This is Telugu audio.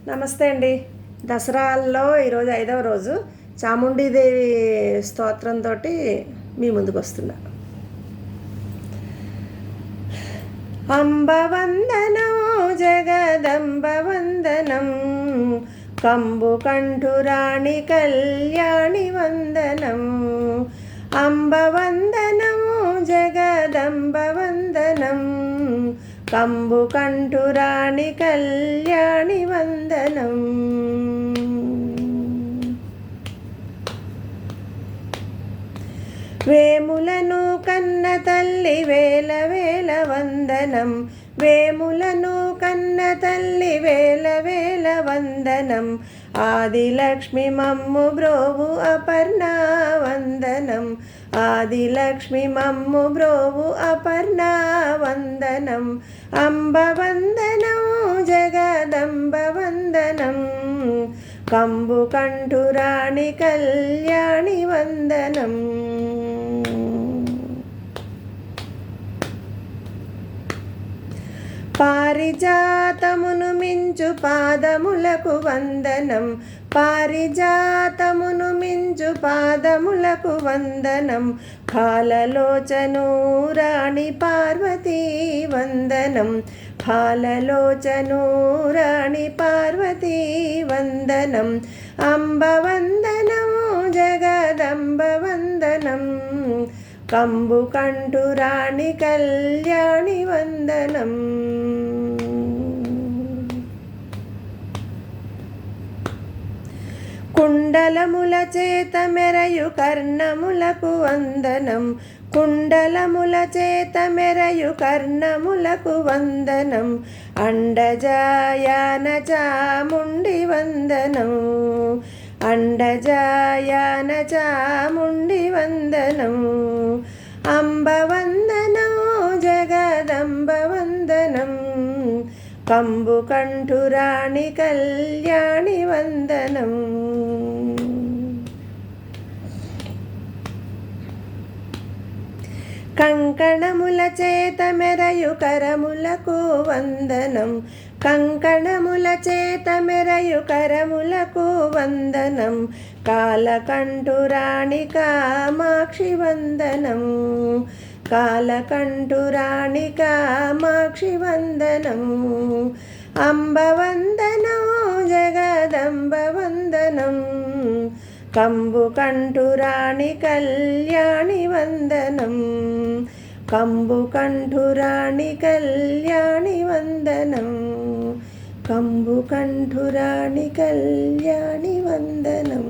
నమస్తే అండి. దసరాల్లో ఈరోజు 5వ రోజు చాముండీదేవి స్తోత్రంతో మీ ముందుకు వస్తున్నా. అంబవందనం జగదంబవందనం కంబుకంఠురాణి కళ్యాణి వందనం. అంబవందనం జగదంబవందనం కంబుకంఠురాణి కళ్యాణి వందనం. వేములను కన్న తల్లి వేల వేల వందనం. వేములను కన్న తల్లి వేల వేల వందనం. ఆదిలక్ష్మి మమ్ము బ్రోవు అపర్ణా వందనం. ఆదిలక్ష్మి మమ్ము బ్రోవు అపర్ణా వందనం. అంబవందనం జగదంబవందనం కంబుకంఠురాణి కళ్యాణి వందనం. పారిజాతమును మించు పాదములకు వందనం. పారిజాతమును మించు పాదములకు వందనం. ఫాలలోచనూరాణి పార్వతీ వందనం. ఫాలలోచనూరాణి పార్వతీ వందనం. అంబవందనం జగదంబవందనం కంబుకంఠురాణి కళ్యాణి వందనం. కుండలముల చేత మెరయు కర్ణములకు వందనం. కుండలముల చేత మెరయు కర్ణములకు వందనం. అండజాయాన చాముండి వందనం. అండజాయాన చాముండి వందనం. అంబవందనం జగదంబవందనం కంబుకంఠురాణి కళ్యాణి వందనం. కంకణముల చేత మెరయు కరములకు వందనం. కంకణముల చేత మెరయు కరములకు వందనం. కాలకంఠురాణి కామాక్షి వందనం. కాలకంఠురాణి కామాక్షి వందనం. అంబవందనం జగదంబవందనం కంబుకంఠురాణి కళ్యాణి వందనం. కంబుకంఠురాణి కళ్యాణి వందనం. కంబుకంఠురాణి కళ్యాణి వందనం.